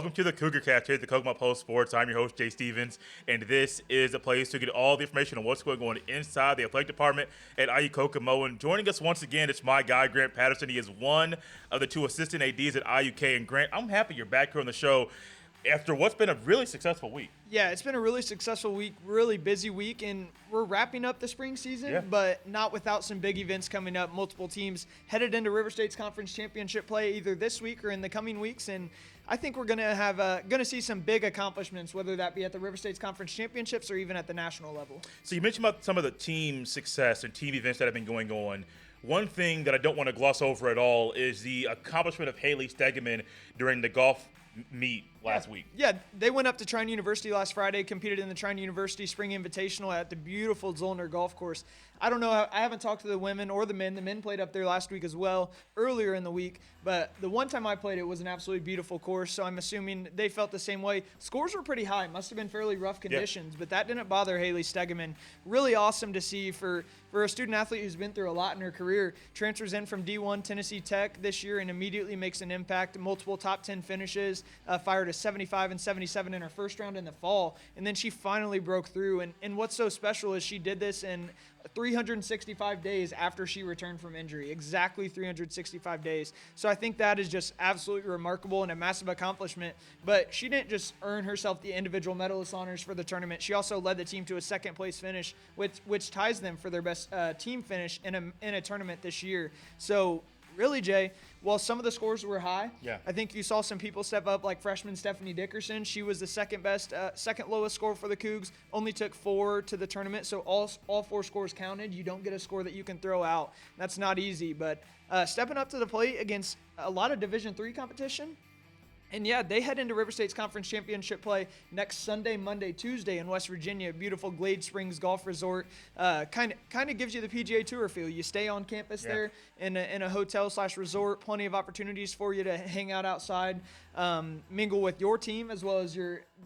Welcome to the Cougar Cast here at the Kokomo Post Sports. I'm your host, Jay Stevens, and this is a place to get all the information on what's going on inside the athletic department at IU Kokomo. And joining us once again, it's my guy, Grant Patterson. He is one of the two assistant ADs at IUK. And Grant, I'm happy you're back here on the show after what's been a really successful week. Yeah, it's been a really successful week, really busy week, and we're wrapping up the spring season, but not without some big events coming up. Multiple teams headed into River State's conference championship play either this week or in the coming weeks, and I think we're going to see some big accomplishments, whether that be at the River State's conference championships or even at the national level. So you mentioned about some of the team success and team events that have been going on. One thing that I don't want to gloss over at all is the accomplishment of Hailey Stegemann during the golf meet last week. Yeah, they went up to Trine University last Friday, competed in the Trine University Spring Invitational at the beautiful Zollner Golf Course. I don't know, I haven't talked to the women or the men. The men played up there last week as well, earlier in the week, but the one time I played it was an absolutely beautiful course, so I'm assuming they felt the same way. Scores were pretty high, must have been fairly rough conditions, but that didn't bother Hailey Stegemann. Really awesome to see for a student athlete who's been through a lot in her career. Transfers in from D1 Tennessee Tech this year and immediately makes an impact. Multiple top 10 finishes, fired a 75 and 77 in her first round in the fall, and then she finally broke through. And what's so special is she did this in 365 days after she returned from injury, exactly 365 days. So I think that is just absolutely remarkable and a massive accomplishment. But she didn't just earn herself the individual medalist honors for the tournament. She also led the team to a second place finish, which ties them for their best team finish in a tournament this year. So really, Jay, while some of the scores were high, I think you saw some people step up, like freshman Stephanie Dickerson. She was the second lowest score for the Cougs, only took 4 to the tournament, so all 4 scores counted. You don't get a score that you can throw out. That's not easy, but stepping up to the plate against a lot of Division III competition. And yeah, they head into River State's conference championship play next Sunday, Monday, Tuesday in West Virginia. Beautiful Glade Springs Golf Resort. Kind of gives you the PGA Tour feel. You stay on campus there in a hotel/resort. Plenty of opportunities for you to hang out outside, mingle with your team as well as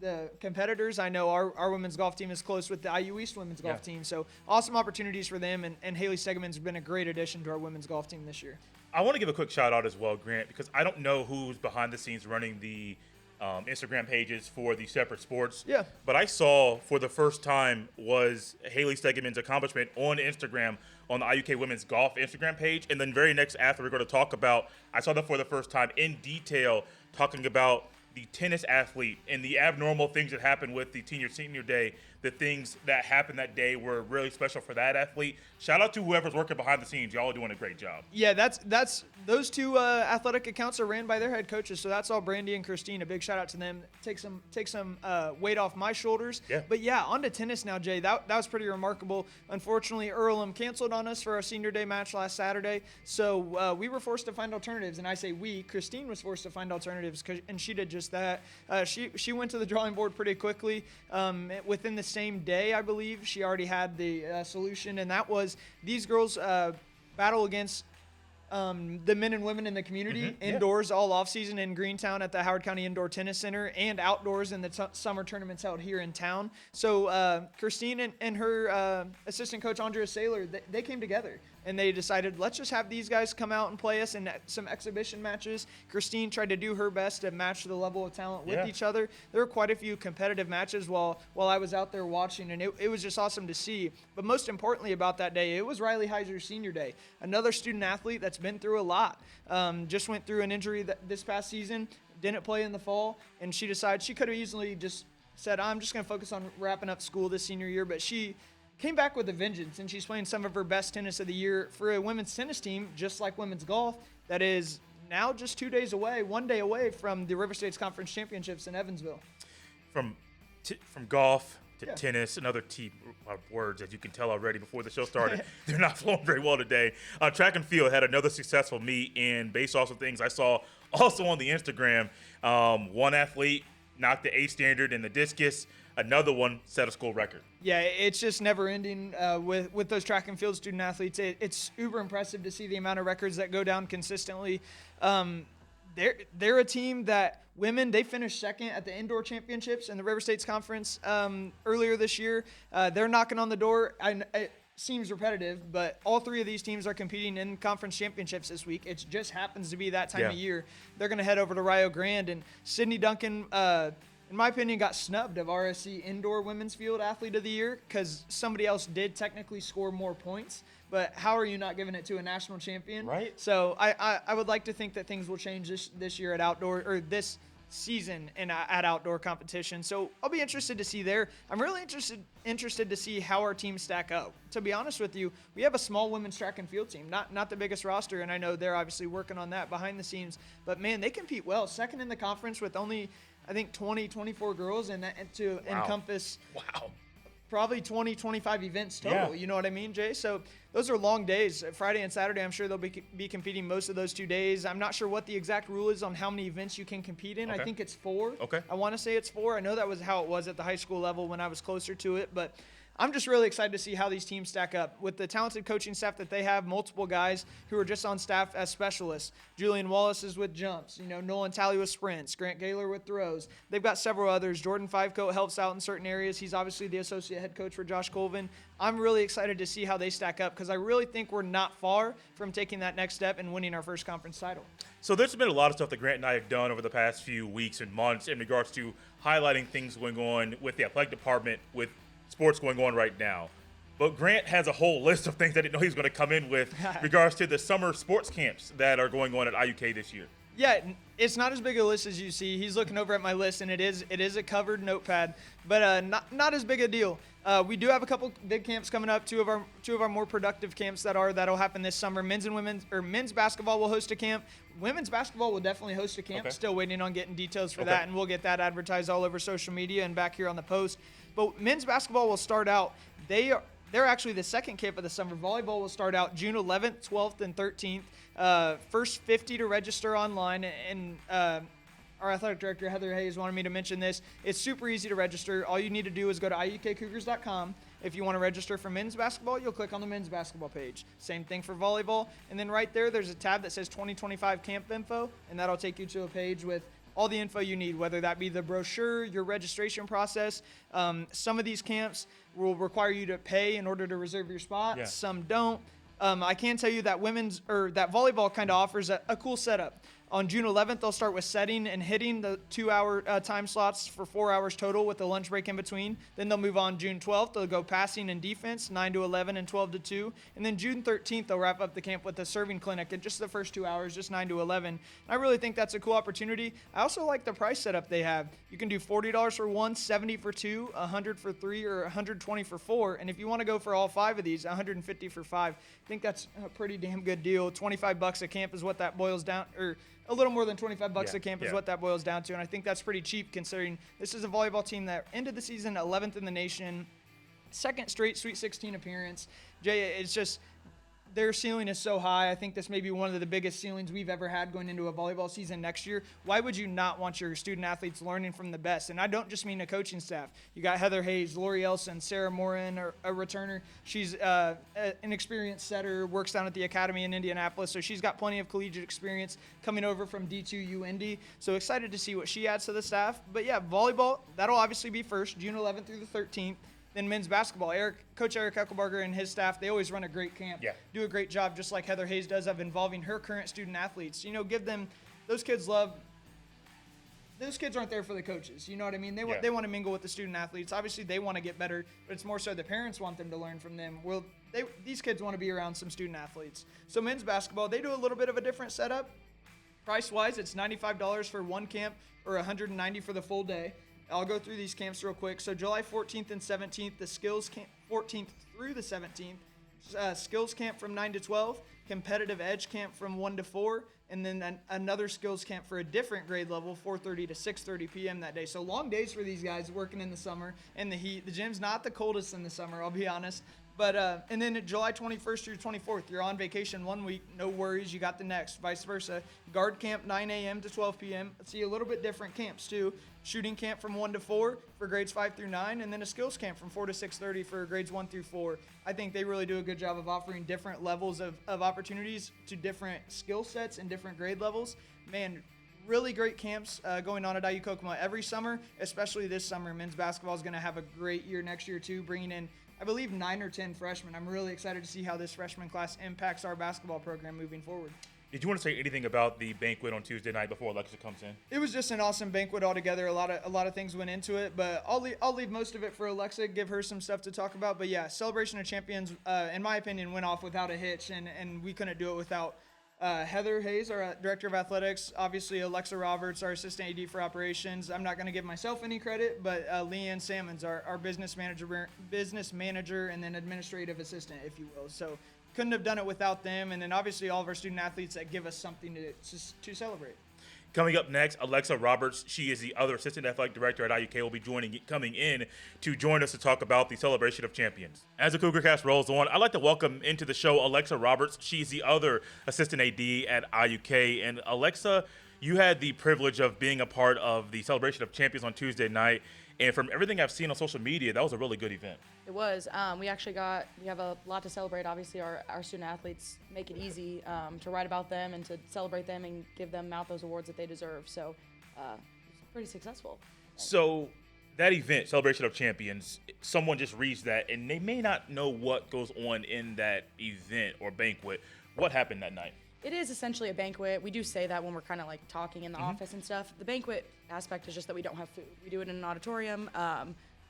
the competitors. I know our women's golf team is close with the IU East women's golf team, so awesome opportunities for them. And Hailey Stegemann's been a great addition to our women's golf team this year. I want to give a quick shout out as well, Grant, because I don't know who's behind the scenes running the Instagram pages for the separate sports. Yeah. But I saw for the first time was Hailey Stegemann's accomplishment on Instagram on the IUK Women's Golf Instagram page. And then very next after we're going to talk about, I saw that for the first time in detail, talking about the tennis athlete and the abnormal things that happened with the senior day. The things that happened that day were really special for that athlete. Shout out to whoever's working behind the scenes. Y'all are doing a great job. Yeah, that's those two athletic accounts are ran by their head coaches, so that's all Brandy and Christine. A big shout out to them. Take some weight off my shoulders. Yeah. But yeah, on to tennis now, Jay. That was pretty remarkable. Unfortunately, Earlham canceled on us for our senior day match last Saturday, so we were forced to find alternatives. And I say we. Christine was forced to find alternatives, and she did just that. She went to the drawing board pretty quickly. Within the same day, I believe, she already had the solution, and that was these girls battle against the men and women in the community, indoors all off-season in Greentown at the Howard County Indoor Tennis Center, and outdoors in the summer tournaments held here in town. So Christine and her assistant coach, Andrea Saylor, they came together, and they decided, let's just have these guys come out and play us in some exhibition matches. Christine tried to do her best to match the level of talent with each other. There were quite a few competitive matches while I was out there watching, and it was just awesome to see. But most importantly about that day, it was Riley Heiser's senior day. Another student athlete that's been through a lot. Just went through an injury this past season, didn't play in the fall, and she decided she could have easily just said, I'm just going to focus on wrapping up school this senior year, but she came back with a vengeance, and she's playing some of her best tennis of the year for a women's tennis team, just like women's golf, that is now just 1 day away from the River State's Conference Championships in Evansville. From golf to tennis, another words, as you can tell already before the show started. They're not flowing very well today. Track and field had another successful meet, and based off of things I saw also on the Instagram, one athlete knocked the A standard in the discus. Another one set a school record. Yeah, it's just never ending with those track and field student athletes. It's uber impressive to see the amount of records that go down consistently. They're a team that women, they finished second at the indoor championships in the River State's Conference earlier this year. They're knocking on the door. seems repetitive, but all three of these teams are competing in conference championships this week. It just happens to be that time of year. They're going to head over to Rio Grande, and Sydney Duncan, in my opinion, got snubbed of RSC Indoor Women's Field Athlete of the Year because somebody else did technically score more points. But how are you not giving it to a national champion? Right. So I would like to think that things will change this year at outdoor, or this season at outdoor competition. So I'll be interested to see there. I'm really interested to see how our teams stack up. To be honest with you, we have a small women's track and field team, not the biggest roster, and I know they're obviously working on that behind the scenes. But man, they compete well. Second in the conference with only, I think, 24 girls, and to encompass probably 25 events total. You know what I mean, Jay? So those are long days. Friday and Saturday, I'm sure they'll be competing most of those 2 days. I'm not sure what the exact rule is on how many events you can compete in. I think it's 4. I want to say it's 4. I know that was how it was at the high school level when I was closer to it, but I'm just really excited to see how these teams stack up. With the talented coaching staff that they have, multiple guys who are just on staff as specialists. Julian Wallace is with jumps. Nolan Talley with sprints. Grant Gaylor with throws. They've got several others. Jordan Fivecoat helps out in certain areas. He's obviously the associate head coach for Josh Colvin. I'm really excited to see how they stack up because I really think we're not far from taking that next step and winning our first conference title. So there's been a lot of stuff that Grant and I have done over the past few weeks and months in regards to highlighting things going on with the athletic department, with sports going on right now. But Grant has a whole list of things I didn't know he was going to come in with regards to the summer sports camps that are going on at IUK this year. Yeah, it's not as big a list as you see. He's looking over at my list, and it is a covered notepad, but not as big a deal. We do have a couple big camps coming up. Two of our more productive camps that'll happen this summer. Men's basketball will host a camp. Women's basketball will definitely host a camp. Still waiting on getting details for that, and we'll get that advertised all over social media and back here on the post. But men's basketball will start out. They're actually the second camp of the summer. Volleyball will start out June 11th, 12th, and 13th. First 50 to register online, and our athletic director, Heather Hayes, wanted me to mention this. It's super easy to register. All you need to do is go to iukcougars.com. If you want to register for men's basketball, you'll click on the men's basketball page. Same thing for volleyball. And then right there's a tab that says 2025 camp info, and that'll take you to a page with all the info you need, whether that be the brochure, your registration process. Some of these camps will require you to pay in order to reserve your spot. Yeah. Some don't. I can tell you that that volleyball kind of offers a cool setup. On June 11th, they'll start with setting and hitting the 2-hour time slots for 4 hours total with a lunch break in between. Then they'll move on June 12th. They'll go passing and defense, 9 to 11 and 12 to 2. And then June 13th, they'll wrap up the camp with a serving clinic in just the first 2 hours, just 9 to 11. I really think that's a cool opportunity. I also like the price setup they have. You can do $40 for one, $70 for two, $100 for three, or $120 for four. And if you want to go for all 5 of these, $150 for 5. I think that's a pretty damn good deal. $25 a camp is what that boils down, or a little more than $25 a camp is what that boils down to, and I think that's pretty cheap considering this is a volleyball team that ended the season 11th in the nation, second straight Sweet 16 appearance. Jay, it's just their ceiling is so high. I think this may be one of the biggest ceilings we've ever had going into a volleyball season next year. Why would you not want your student athletes learning from the best? And I don't just mean a coaching staff. You got Heather Hayes, Lori Elson, Sarah Morin, a returner. She's an experienced setter, works down at the academy in Indianapolis, so she's got plenty of collegiate experience coming over from D2U Indy. So excited to see what she adds to the staff. But yeah, volleyball, that'll obviously be first, June 11th through the 13th. Then men's basketball, Coach Eric Eckelbarger and his staff, they always run a great camp. Yeah. Do a great job, just like Heather Hayes does, of involving her current student athletes. Give them, those kids aren't there for the coaches. You know what I mean? They want to mingle with the student athletes. Obviously, they want to get better, but it's more so the parents want them to learn from them. Well, these kids want to be around some student athletes. So men's basketball, they do a little bit of a different setup. Price-wise, it's $95 for one camp or $190 for the full day. I'll go through these camps real quick. So July 14th and 17th, the skills camp, 14th through the 17th, skills camp from 9 to 12, competitive edge camp from 1 to 4, and then another skills camp for a different grade level, 4:30 to 6:30 p.m. that day. So long days for these guys working in the summer and the heat. The gym's not the coldest in the summer, I'll be honest. But and then July 21st through 24th, you're on vacation 1 week, no worries, you got the next, vice versa. Guard camp 9 a.m. to 12 p.m. See a little bit different camps too. Shooting camp from 1 to 4 for grades 5 through 9, and then a skills camp from 4 to 6:30 for grades 1 through 4. I think they really do a good job of offering different levels of opportunities to different skill sets and different grade levels. Man, really great camps going on at IU Kokomo every summer, especially this summer. Men's basketball is going to have a great year next year too, bringing in, I believe, 9 or 10 freshmen. I'm really excited to see how this freshman class impacts our basketball program moving forward. Did you want to say anything about the banquet on Tuesday night before Alexa comes in? It was just an awesome banquet altogether. A lot of things went into it, but I'll leave most of it for Alexa. Give her some stuff to talk about. But yeah, Celebration of Champions, in my opinion, went off without a hitch, and we couldn't do it without Heather Hayes, our director of athletics. Obviously, Alexa Roberts, our assistant AD for operations. I'm not going to give myself any credit, but Leanne Salmons, our business manager, and then administrative assistant, if you will. So couldn't have done it without them, and then obviously all of our student athletes that give us something to celebrate. Coming up next, Alexa Roberts. She is the other assistant athletic director at IUK. Will be coming in to join us to talk about the Celebration of Champions. As the Cougar Cast rolls on, I'd like to welcome into the show Alexa Roberts. She's the other assistant AD at IUK. And Alexa, you had the privilege of being a part of the Celebration of Champions on Tuesday night. And from everything I've seen on social media, that was a really good event. It was. We have a lot to celebrate. Obviously, our student athletes make it easy to write about them and to celebrate them and give them out those awards that they deserve. So it's pretty successful. So that event, Celebration of Champions, someone just reads that and they may not know what goes on in that event or banquet. What happened that night? It is essentially a banquet. We do say that when we're kind of like talking in the office and stuff. The banquet aspect is just that we don't have food. We do it in an auditorium.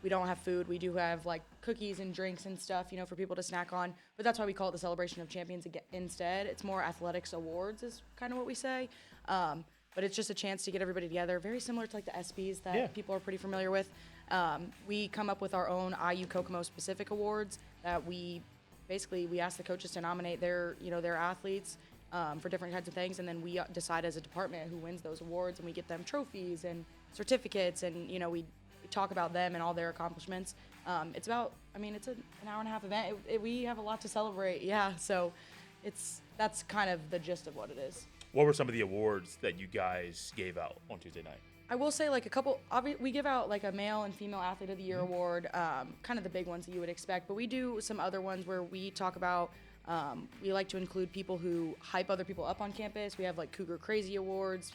We don't have food. We do have like cookies and drinks and stuff, for people to snack on. But that's why we call it the Celebration of Champions instead. It's more athletics awards is kind of what we say. But it's just a chance to get everybody together, very similar to like the ESPYs that people are pretty familiar with. We come up with our own IU Kokomo specific awards that we ask the coaches to nominate their athletes for different kinds of things, and then we decide as a department who wins those awards, and we get them trophies and certificates, and we talk about them and all their accomplishments. It's an hour and a half event. We have a lot to celebrate, so that's kind of the gist of what it is. What were some of the awards that you guys gave out on Tuesday night? I will say like a couple, we give out like a male and female athlete of the year award, kind of the big ones that you would expect, but we do some other ones where we talk about we like to include people who hype other people up on campus. We have like Cougar Crazy Awards,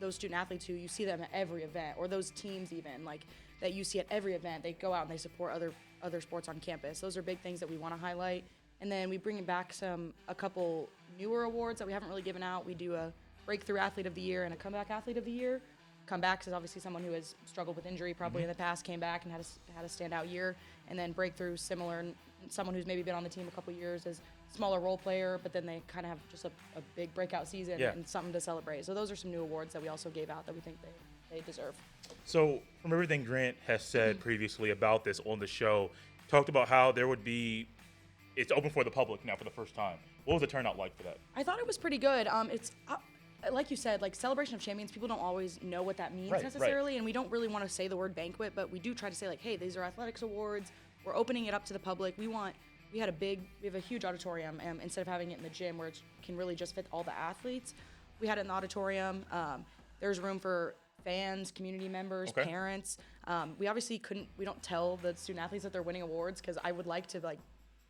those student athletes who you see them at every event, or those teams even like that you see at every event. They go out and they support other sports on campus. Those are big things that we want to highlight. And then we bring back a couple newer awards that we haven't really given out. We do a Breakthrough Athlete of the Year and a Comeback Athlete of the Year. Comebacks is obviously someone who has struggled with injury probably in the past, came back and had a standout year. And then Breakthrough, similar, someone who's maybe been on the team a couple years as smaller role player, but then they kind of have just a big breakout season and something to celebrate. So those are some new awards that we also gave out that we think they deserve. So from everything Grant has said previously about this on the show, talked about how it's open for the public now for the first time. What was the turnout like for that? I thought it was pretty good. It's like you said, like Celebration of Champions, people don't always know what that means necessarily, and we don't really want to say the word banquet, but we do try to say like, hey, these are athletics awards. We're opening it up to the public. We have a huge auditorium, instead of having it in the gym where it can really just fit all the athletes. We had it in the auditorium. There's room for fans, community members, parents. We obviously we don't tell the student athletes that they're winning awards, because I would like to like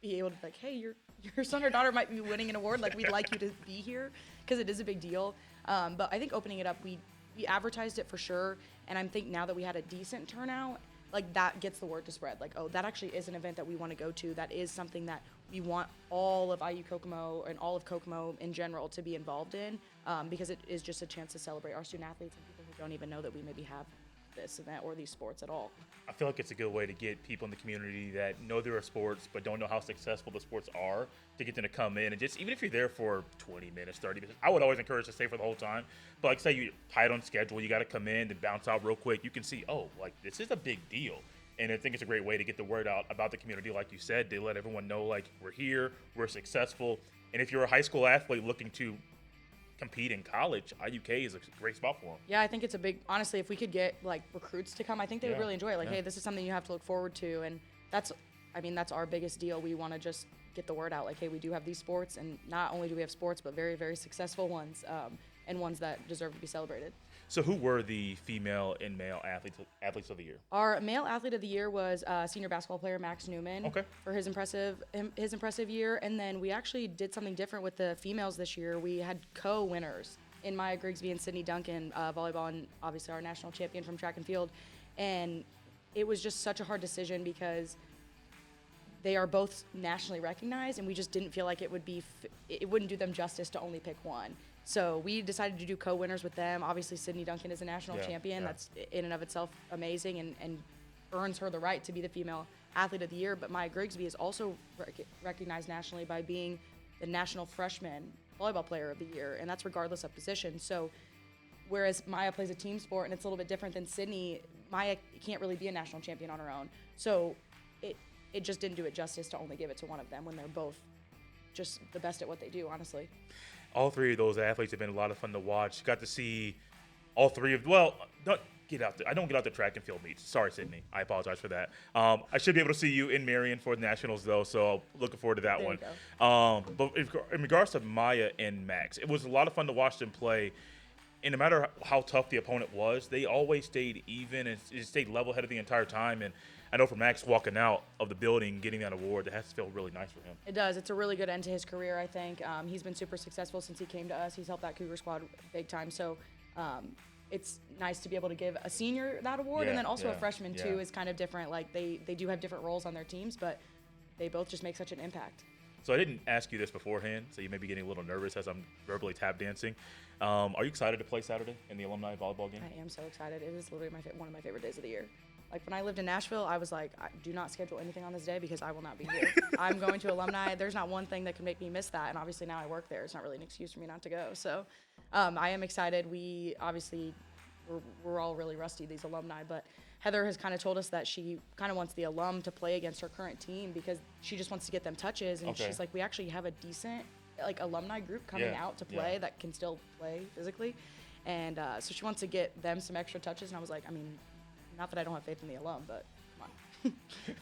be able to like, hey, your son or daughter might be winning an award. Like, we'd like you to be here because it is a big deal. But I think opening it up, we advertised it for sure. And I think now that we had a decent turnout, like that gets the word to spread. Like, oh, that actually is an event that we want to go to. That is something that we want all of IU Kokomo and all of Kokomo in general to be involved in, because it is just a chance to celebrate our student athletes and people who don't even know that we maybe have this and that or these sports at all. I feel like it's a good way to get people in the community that know there are sports but don't know how successful the sports are, to get them to come in and just, even if you're there for 20 minutes, 30 minutes, I would always encourage to stay for the whole time. But like say you're tight on schedule, you got to come in and bounce out real quick. You can see, oh, like this is a big deal. And I think it's a great way to get the word out about the community, like you said, to let everyone know like we're here, we're successful. And if you're a high school athlete looking to compete in college, IUK is a great spot for them. Yeah, I think it's a big, honestly, if we could get like recruits to come, I think they would really enjoy it. Like, hey, this is something you have to look forward to. And that's our biggest deal. We want to just get the word out. Like, hey, we do have these sports, and not only do we have sports, but very, very successful ones, and ones that deserve to be celebrated. So who were the female and male athletes of the year? Our male athlete of the year was senior basketball player Max Newman for his impressive year. And then we actually did something different with the females this year. We had co-winners in Maya Grigsby and Sydney Duncan, volleyball, and obviously our national champion from track and field. And it was just such a hard decision because they are both nationally recognized, and we just didn't feel like it wouldn't do them justice to only pick one. So we decided to do co-winners with them. Obviously, Sydney Duncan is a national champion. That's in and of itself amazing and earns her the right to be the female athlete of the year. But Maya Grigsby is also recognized nationally by being the national freshman volleyball player of the year, and that's regardless of position. So whereas Maya plays a team sport and it's a little bit different than Sydney, Maya can't really be a national champion on her own. So it just didn't do it justice to only give it to one of them when they're both just the best at what they do, honestly. All three of those athletes have been a lot of fun to watch. Got to see all three of, well, don't get out there. I don't get out the track and field meets. Sorry, Sydney. I apologize for that. I should be able to see you in Marion for the Nationals, though, so looking forward to that one. But in regards to Maya and Max, it was a lot of fun to watch them play. And no matter how tough the opponent was, they always stayed even and stayed level-headed the entire time. And I know for Max walking out of the building, getting that award, that has to feel really nice for him. It does. It's a really good end to his career, I think. He's been super successful since he came to us. He's helped that Cougar squad big time. So it's nice to be able to give a senior that award. And then also a freshman, too, is kind of different. Like, they do have different roles on their teams, but they both just make such an impact. So I didn't ask you this beforehand, so you may be getting a little nervous as I'm verbally tap dancing. Are you excited to play Saturday in the alumni volleyball game? I am so excited. It is literally one of my favorite days of the year. Like, when I lived in Nashville, I was like, do not schedule anything on this day because I will not be here. I'm going to alumni. There's not one thing that can make me miss that. And obviously now I work there. It's not really an excuse for me not to go. So I am excited. We obviously, we're all really rusty, these alumni, but Heather has kind of told us that she kind of wants the alum to play against her current team because she just wants to get them touches. And she's like, we actually have a decent like alumni group coming out to play that can still play physically. And so she wants to get them some extra touches. And I was like, I mean, not that I don't have faith in the alum, but come on.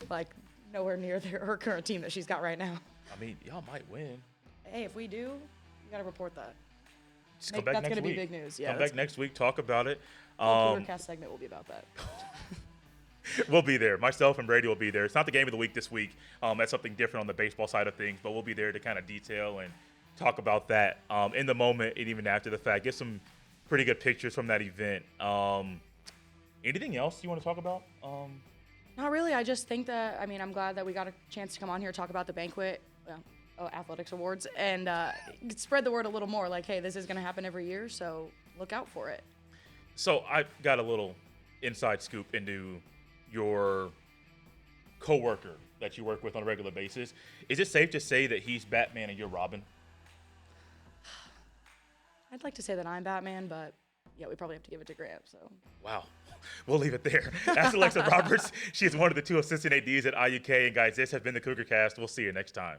Like, nowhere near her current team that she's got right now. I mean, y'all might win. Hey, if we do, you got to report that. Just come back next week. That's going to be big news. Yeah, come back next week, talk about it. The Cougar Cast segment will be about that. We'll be there. Myself and Brady will be there. It's not the game of the week this week. That's something different on the baseball side of things, but we'll be there to kind of detail and talk about that in the moment and even after the fact. Get some pretty good pictures from that event. Anything else you want to talk about? Not really. I just think that, I mean, I'm glad that we got a chance to come on here and talk about the banquet, athletics awards, and spread the word a little more. Like, hey, this is going to happen every year, so look out for it. So I got a little inside scoop into your coworker that you work with on a regular basis. Is it safe to say that he's Batman and you're Robin? I'd like to say that I'm Batman, but yeah, we probably have to give it to Grant. So. Wow. We'll leave it there. That's Alexa Roberts. She is one of the two assistant ADs at IUK. And guys, this has been the Cougar Cast. We'll see you next time.